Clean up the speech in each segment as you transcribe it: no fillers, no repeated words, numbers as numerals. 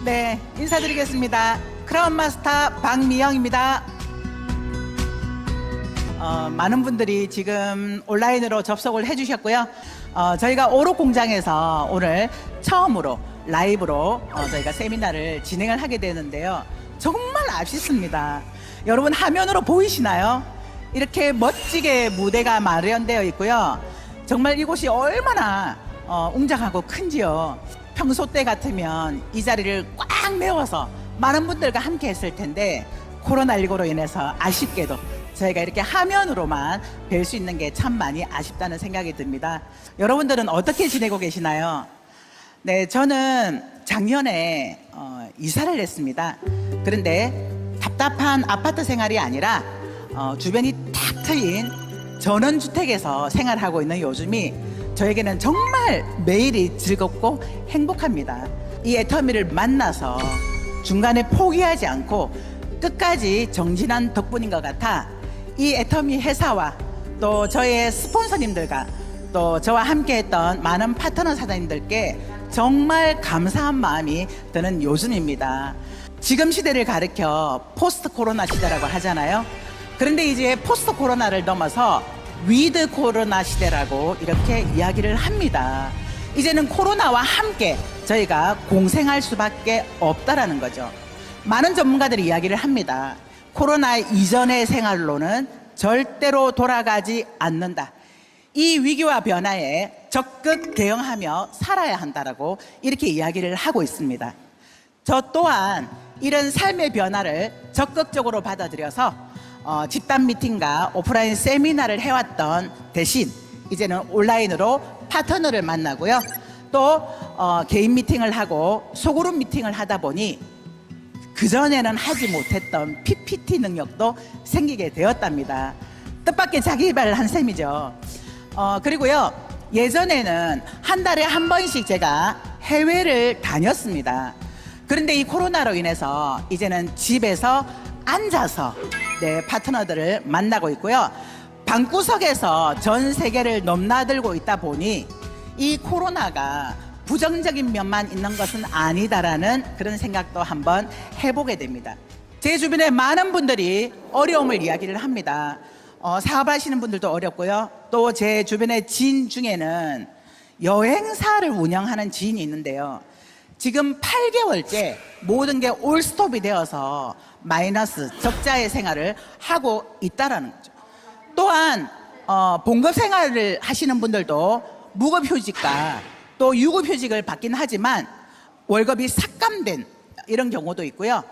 네, 인사드리겠습니다. 크라운 마스터 박미영입니다. 많은 분들이 지금 온라인으로 접속을 해주셨고요. 저희가 오록 공장에서 오늘 처음으로 라이브로 저희가 세미나를 진행을 하게 되는데요. 정말 아쉽습니다. 여러분 화면으로 보이시나요? 이렇게 멋지게 무대가 마련되어 있고요. 정말 이곳이 얼마나 웅장하고 큰지요. 평소 때 같으면 이 자리를 꽉 메워서 많은 분들과 함께 했을 텐데 코로나19로 인해서 아쉽게도 저희가 이렇게 화면으로만 뵐 수 있는 게 참 많이 아쉽다는 생각이 듭니다. 여러분들은 어떻게 지내고 계시나요? 네, 저는 작년에 이사를 했습니다. 그런데 답답한 아파트 생활이 아니라 주변이 탁 트인 전원주택에서 생활하고 있는 요즘이 저에게는 정말 매일이 즐겁고 행복합니다. 이 애터미를 만나서 중간에 포기하지 않고 끝까지 정진한 덕분인 것 같아 이 애터미 회사와 또 저의 스폰서님들과 또 저와 함께 했던 많은 파트너 사장님들께 정말 감사한 마음이 드는 요즘입니다. 지금 시대를 가리켜 포스트 코로나 시대라고 하잖아요. 그런데 이제 포스트 코로나를 넘어서 위드 코로나 시대라고 이렇게 이야기를 합니다. 이제는 코로나와 함께 저희가 공생할 수밖에 없다라는 거죠. 많은 전문가들이 이야기를 합니다. 코로나 이전의 생활로는 절대로 돌아가지 않는다. 이 위기와 변화에 적극 대응하며 살아야 한다라고 이렇게 이야기를 하고 있습니다. 저 또한 이런 삶의 변화를 적극적으로 받아들여서 집단 미팅과 오프라인 세미나를 해왔던 대신 이제는 온라인으로 파트너를 만나고요. 또 개인 미팅을 하고 소그룹 미팅을 하다 보니 그전에는 하지 못했던 PPT 능력도 생기게 되었답니다. 뜻밖의 자기 개발을 한 셈이죠. 그리고요, 예전에는 한 달에 한 번씩 제가 해외를 다녔습니다. 그런데 이 코로나로 인해서 이제는 집에서 앉아서 파트너들을 만나고 있고요. 방구석에서 전 세계를 넘나들고 있다 보니 이 코로나가 부정적인 면만 있는 것은 아니다라는 그런 생각도 한번 해보게 됩니다. 제 주변에 많은 분들이 어려움을 이야기를 합니다. 사업하시는 분들도 어렵고요. 또 제 주변의 지인 중에는 여행사를 운영하는 지인이 있는데요. 지금 8개월째 모든 게 올스톱이 되어서 마이너스 적자의 생활을 하고 있다라는 거죠. 또한 봉급 생활을 하시는 분들도 무급휴직과 또 유급휴직을 받긴 하지만 월급이 삭감된 이런 경우도 있고요.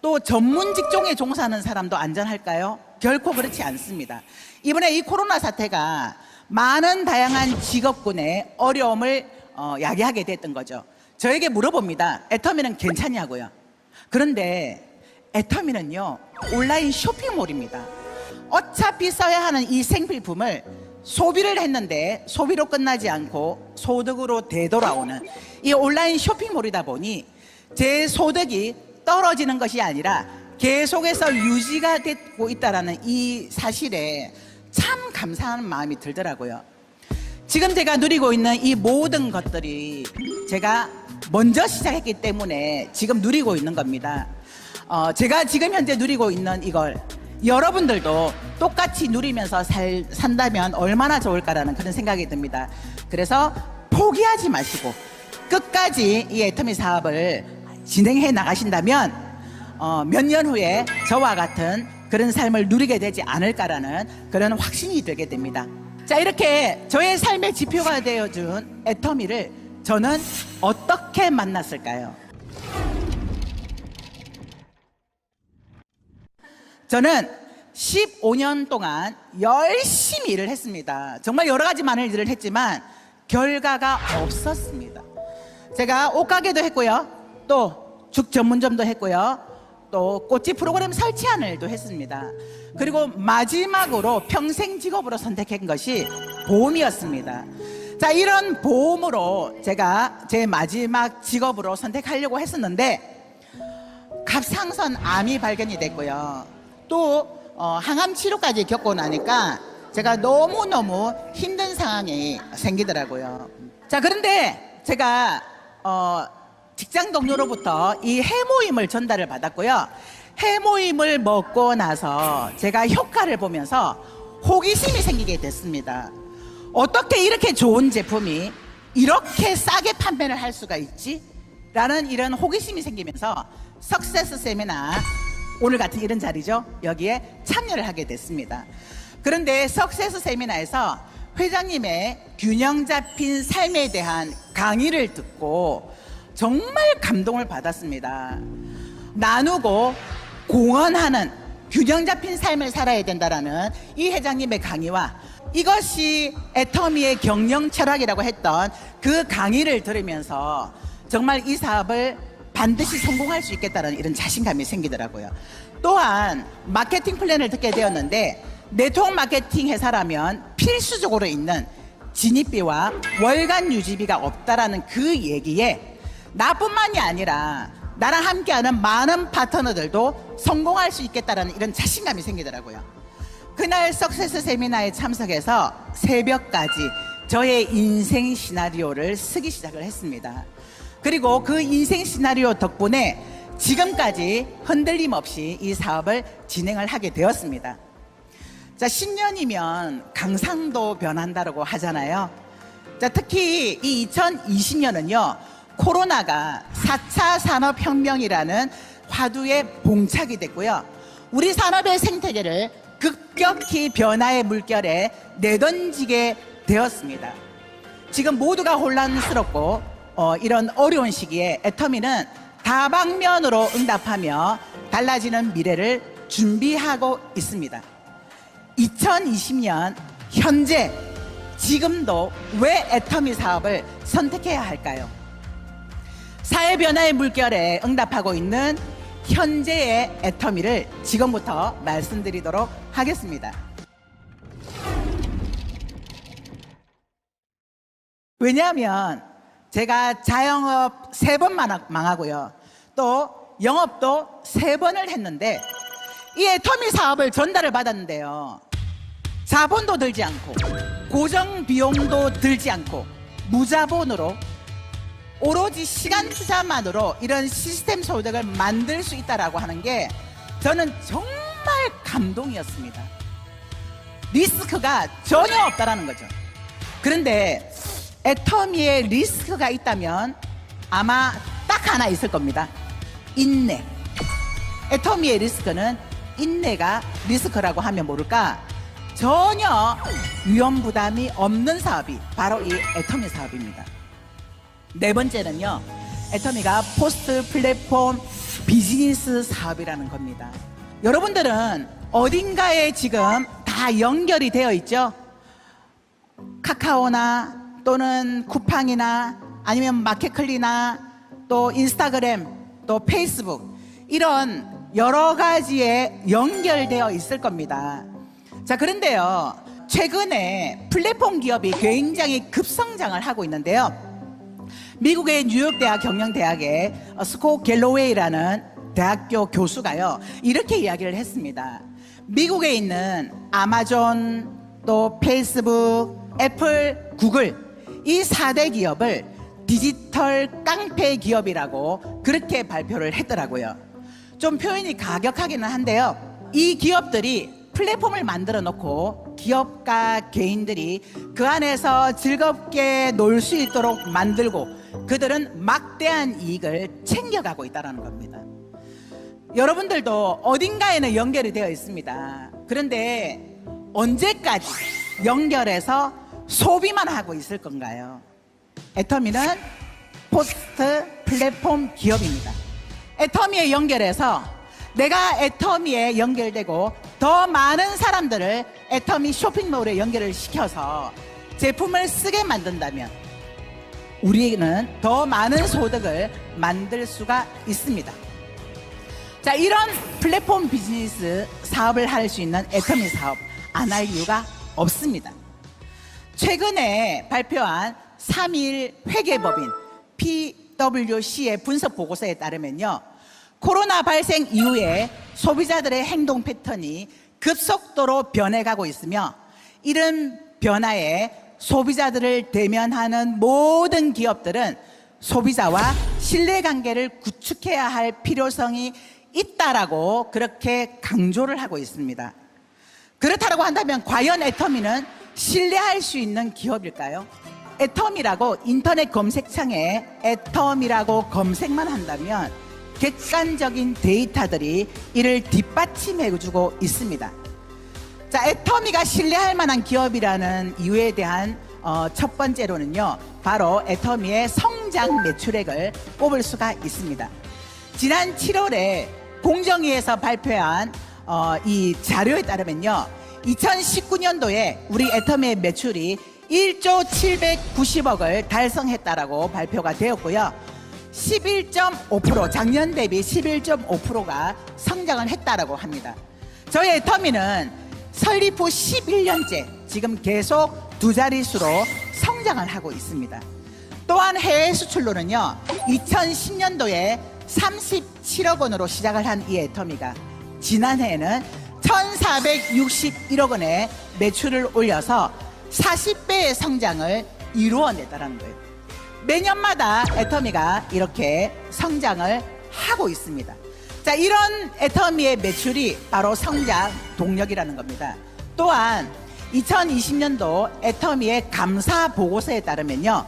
또 전문 직종에 종사하는 사람도 안전할까요? 결코 그렇지 않습니다. 이번에 이 코로나 사태가 많은 다양한 직업군의 어려움을 야기하게 됐던 거죠. 저에게 물어봅니다. 애터미는 괜찮냐고요. 그런데 애터미는요, 온라인 쇼핑몰입니다. 어차피 써야 하는 이 생필품을 소비를 했는데 소비로 끝나지 않고 소득으로 되돌아오는 이 온라인 쇼핑몰이다 보니 제 소득이 떨어지는 것이 아니라 계속해서 유지가 되고 있다는 이 사실에 참 감사한 마음이 들더라고요. 지금 제가 누리고 있는 이 모든 것들이 제가 먼저 시작했기 때문에 지금 누리고 있는 겁니다. 제가 지금 현재 누리고 있는 이걸 여러분들도 똑같이 누리면서 산다면 얼마나 좋을까라는 그런 생각이 듭니다. 그래서 포기하지 마시고 끝까지 이 애터미 사업을 진행해 나가신다면 몇 년 후에 저와 같은 그런 삶을 누리게 되지 않을까라는 그런 확신이 들게 됩니다. 자, 이렇게 저의 삶의 지표가 되어준 애터미를 저는 어떻게 만났을까요? 저는 15년 동안 열심히 일을 했습니다. 정말 여러 가지 많은 일들을 했지만 결과가 없었습니다. 제가 옷가게도 했고요. 또 죽 전문점도 했고요. 또 꽃집 프로그램 설치하는 일도 했습니다. 그리고 마지막으로 평생 직업으로 선택한 것이 보험이었습니다. 자, 이런 보험으로 제가 제 마지막 직업으로 선택하려고 했었는데 갑상선 암이 발견이 됐고요. 또 항암 치료까지 겪고 나니까 제가 너무너무 힘든 상황이 생기더라고요. 자, 그런데 제가 직장 동료로부터 이 해모임을 전달을 받았고요. 해모임을 먹고 나서 제가 효과를 보면서 호기심이 생기게 됐습니다. 어떻게 이렇게 좋은 제품이 이렇게 싸게 판매를 할 수가 있지? 라는 이런 호기심이 생기면서 석세스 세미나, 오늘 같은 이런 자리죠, 여기에 참여를 하게 됐습니다. 그런데 석세스 세미나에서 회장님의 균형 잡힌 삶에 대한 강의를 듣고 정말 감동을 받았습니다. 나누고 공헌하는 균형 잡힌 삶을 살아야 된다라는 이 회장님의 강의와 이것이 애터미의 경영 철학이라고 했던 그 강의를 들으면서 정말 이 사업을 반드시 성공할 수 있겠다는 이런 자신감이 생기더라고요. 또한 마케팅 플랜을 듣게 되었는데, 네트워크 마케팅 회사라면 필수적으로 있는 진입비와 월간 유지비가 없다라는 그 얘기에 나뿐만이 아니라 나랑 함께하는 많은 파트너들도 성공할 수 있겠다라는 이런 자신감이 생기더라고요. 그날 석세스 세미나에 참석해서 새벽까지 저의 인생 시나리오를 쓰기 시작을 했습니다. 그리고 그 인생 시나리오 덕분에 지금까지 흔들림 없이 이 사업을 진행을 하게 되었습니다. 자, 10년이면 강상도 변한다고 하잖아요. 자, 특히 이 2020년은요, 코로나가 4차 산업혁명이라는 화두에 봉착이 됐고요. 우리 산업의 생태계를 급격히 변화의 물결에 내던지게 되었습니다. 지금 모두가 혼란스럽고 이런 어려운 시기에 애터미는 다방면으로 응답하며 달라지는 미래를 준비하고 있습니다. 2020년 현재 지금도 왜 애터미 사업을 선택해야 할까요? 사회 변화의 물결에 응답하고 있는 현재의 애터미를 지금부터 말씀드리도록 하겠습니다. 왜냐하면 제가 자영업 3번 망하고요, 또 영업도 3번을 했는데 이 애터미 사업을 전달을 받았는데요, 자본도 들지 않고 고정 비용도 들지 않고 무자본으로 오로지 시간 투자만으로 이런 시스템 소득을 만들 수 있다라고 하는 게 저는 정말 감동이었습니다. 리스크가 전혀 없다라는 거죠. 그런데 애터미에 리스크가 있다면 아마 딱 하나 있을 겁니다. 인내. 애터미의 리스크는 인내가 리스크라고 하면 모를까? 전혀 위험 부담이 없는 사업이 바로 이 애터미 사업입니다. 네 번째는요, 애터미가 포스트 플랫폼 비즈니스 사업이라는 겁니다. 여러분들은 어딘가에 지금 다 연결이 되어 있죠? 카카오나 또는 쿠팡이나 아니면 마켓클리나 또 인스타그램 또 페이스북, 이런 여러 가지에 연결되어 있을 겁니다. 자, 그런데요, 최근에 플랫폼 기업이 굉장히 급성장을 하고 있는데요, 미국의 뉴욕대학 경영대학의 스콧 갤로웨이라는 대학교 교수가요, 이렇게 이야기를 했습니다. 미국에 있는 아마존, 또 페이스북, 애플, 구글, 이 4대 기업을 디지털 깡패 기업이라고 그렇게 발표를 했더라고요. 좀 표현이 가격하기는 한데요, 이 기업들이 플랫폼을 만들어 놓고 기업가 개인들이 그 안에서 즐겁게 놀 수 있도록 만들고 그들은 막대한 이익을 챙겨가고 있다는 겁니다. 여러분들도 어딘가에는 연결이 되어 있습니다. 그런데 언제까지 연결해서 소비만 하고 있을 건가요? 애터미는 포스트 플랫폼 기업입니다. 애터미에 연결해서 내가 애터미에 연결되고 더 많은 사람들을 애터미 쇼핑몰에 연결을 시켜서 제품을 쓰게 만든다면 우리는 더 많은 소득을 만들 수가 있습니다. 자, 이런 플랫폼 비즈니스 사업을 할 수 있는 애터미 사업 안 할 이유가 없습니다. 최근에 발표한 3일 회계법인 PwC의 분석 보고서에 따르면요, 코로나 발생 이후에 소비자들의 행동 패턴이 급속도로 변해가고 있으며 이런 변화에 소비자들을 대면하는 모든 기업들은 소비자와 신뢰관계를 구축해야 할 필요성이 있다라고 그렇게 강조를 하고 있습니다. 그렇다고 한다면 과연 애터미는 신뢰할 수 있는 기업일까요? 애터미라고 인터넷 검색창에 애터미라고 검색만 한다면 객관적인 데이터들이 이를 뒷받침해주고 있습니다. 자, 애터미가 신뢰할 만한 기업이라는 이유에 대한 첫 번째로는요, 바로 애터미의 성장 매출액을 꼽을 수가 있습니다. 지난 7월에 공정위에서 발표한 이 자료에 따르면요, 2019년도에 우리 애터미의 매출이 1조 790억을 달성했다라고 발표가 되었고요. 11.5%, 작년 대비 11.5%가 성장을 했다라고 합니다. 저희 애터미는 설립 후 11년째 지금 계속 두 자릿수로 성장을 하고 있습니다. 또한 해외 수출로는요, 2010년도에 37억 원으로 시작을 한 이 애터미가 지난해에는 1461억 원의 매출을 올려서 40배의 성장을 이루어냈다는 거예요. 매년마다 애터미가 이렇게 성장을 하고 있습니다. 자, 이런 애터미의 매출이 바로 성장 동력이라는 겁니다. 또한 2020년도 애터미의 감사 보고서에 따르면요,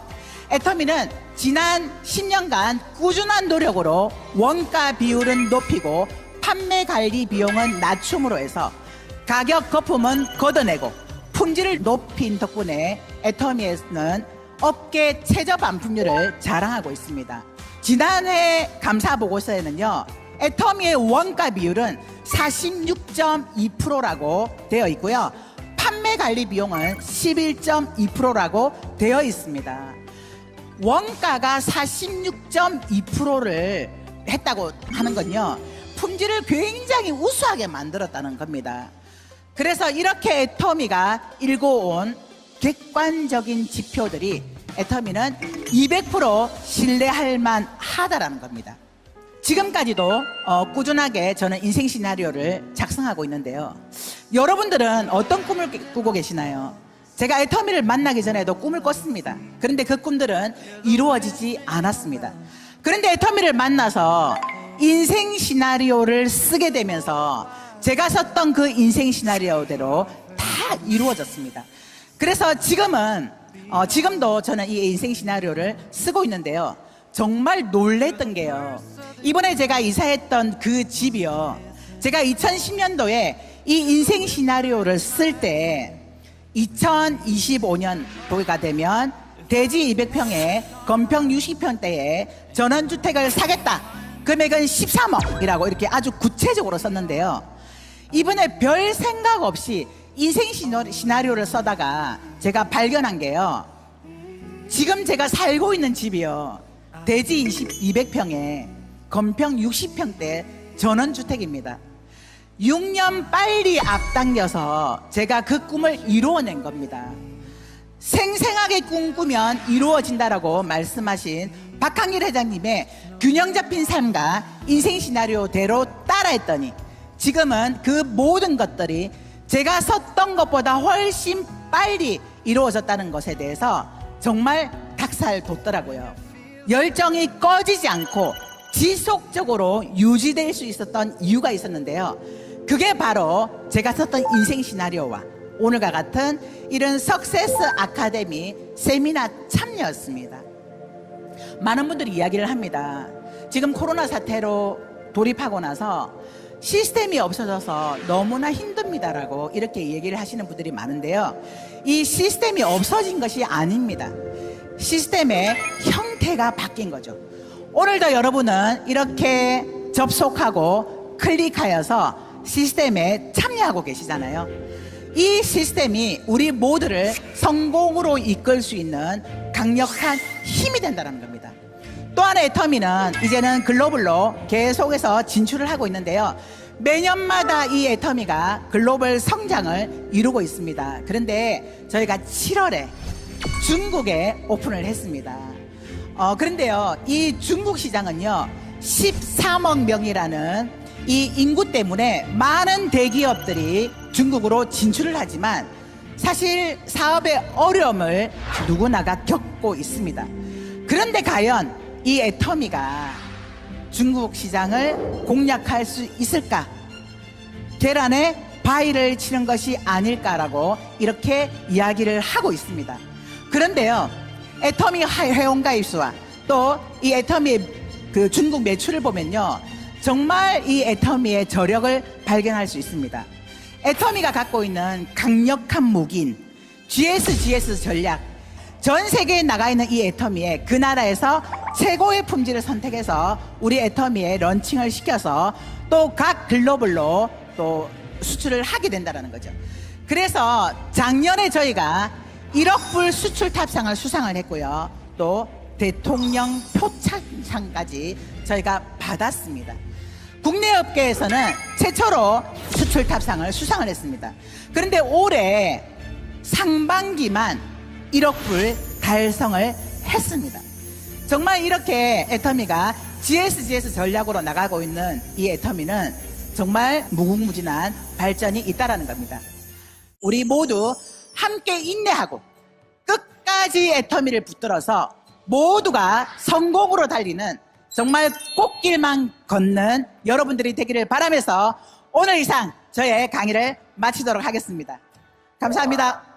애터미는 지난 10년간 꾸준한 노력으로 원가 비율은 높이고 판매 관리 비용은 낮춤으로 해서 가격 거품은 걷어내고 품질을 높인 덕분에 애터미에서는 업계 최저 반품률을 자랑하고 있습니다. 지난해 감사 보고서에는요, 애터미의 원가 비율은 46.2%라고 되어 있고요, 판매 관리 비용은 11.2%라고 되어 있습니다. 원가가 46.2%를 했다고 하는 건요, 품질을 굉장히 우수하게 만들었다는 겁니다. 그래서 이렇게 애터미가 일궈온 객관적인 지표들이 애터미는 200% 신뢰할 만하다라는 겁니다. 지금까지도 꾸준하게 저는 인생 시나리오를 작성하고 있는데요, 여러분들은 어떤 꿈을 꾸고 계시나요? 제가 애터미를 만나기 전에도 꿈을 꿨습니다. 그런데 그 꿈들은 이루어지지 않았습니다. 그런데 애터미를 만나서 인생 시나리오를 쓰게 되면서 제가 썼던 그 인생 시나리오대로 다 이루어졌습니다. 그래서 지금도 저는 이 인생 시나리오를 쓰고 있는데요, 정말 놀랬던 게요, 이번에 제가 이사했던 그 집이요, 제가 2010년도에 이 인생 시나리오를 쓸 때 2025년 도가 되면 대지 200평에 건평 60평대에 전원주택을 사겠다, 금액은 13억이라고 이렇게 아주 구체적으로 썼는데요, 이번에 별 생각 없이 인생 시나리오를 써다가 제가 발견한 게요, 지금 제가 살고 있는 집이요, 대지 200평에 건평 60평대 전원주택입니다. 6년 빨리 앞당겨서 제가 그 꿈을 이루어낸 겁니다. 생생하게 꿈꾸면 이루어진다라고 말씀하신 박항일 회장님의 균형 잡힌 삶과 인생 시나리오대로 따라했더니 지금은 그 모든 것들이 제가 썼던 것보다 훨씬 빨리 이루어졌다는 것에 대해서 정말 닭살 돋더라고요. 열정이 꺼지지 않고 지속적으로 유지될 수 있었던 이유가 있었는데요, 그게 바로 제가 썼던 인생 시나리오와 오늘과 같은 이런 석세스 아카데미 세미나 참여였습니다. 많은 분들이 이야기를 합니다. 지금 코로나 사태로 돌입하고 나서 시스템이 없어져서 너무나 힘듭니다라고 이렇게 얘기를 하시는 분들이 많은데요, 이 시스템이 없어진 것이 아닙니다. 시스템의 형태가 바뀐 거죠. 오늘도 여러분은 이렇게 접속하고 클릭하여서 시스템에 참여하고 계시잖아요. 이 시스템이 우리 모두를 성공으로 이끌 수 있는 강력한 힘이 된다는 겁니다. 또 하나의 애터미는 이제는 글로벌로 계속해서 진출을 하고 있는데요, 매년마다 이 애터미가 글로벌 성장을 이루고 있습니다. 그런데 저희가 7월에 중국에 오픈을 했습니다. 그런데요, 이 중국 시장은요, 13억 명이라는 이 인구 때문에 많은 대기업들이 중국으로 진출을 하지만 사실 사업의 어려움을 누구나가 겪고 있습니다. 그런데 과연 이 애터미가 중국 시장을 공략할 수 있을까? 계란에 바위를 치는 것이 아닐까라고 이렇게 이야기를 하고 있습니다. 그런데요, 애터미 회원가입수와 또 이 애터미의 그 중국 매출을 보면요, 정말 이 애터미의 저력을 발견할 수 있습니다. 애터미가 갖고 있는 강력한 무기인 GS 전략, 전 세계에 나가 있는 이 애터미에 그 나라에서 최고의 품질을 선택해서 우리 애터미에 런칭을 시켜서 또 각 글로벌로 또 수출을 하게 된다는 거죠. 그래서 작년에 저희가 1억 불 수출 탑상을 수상을 했고요. 또 대통령 표창장까지 저희가 받았습니다. 국내 업계에서는 최초로 수출 탑상을 수상을 했습니다. 그런데 올해 상반기만 1억 불 달성을 했습니다. 정말 이렇게 애터미가 GS 전략으로 나가고 있는 이 애터미는 정말 무궁무진한 발전이 있다라는 겁니다. 우리 모두 함께 인내하고 끝까지 애터미를 붙들어서 모두가 성공으로 달리는 정말 꽃길만 걷는 여러분들이 되기를 바라면서 오늘 이상 저의 강의를 마치도록 하겠습니다. 감사합니다.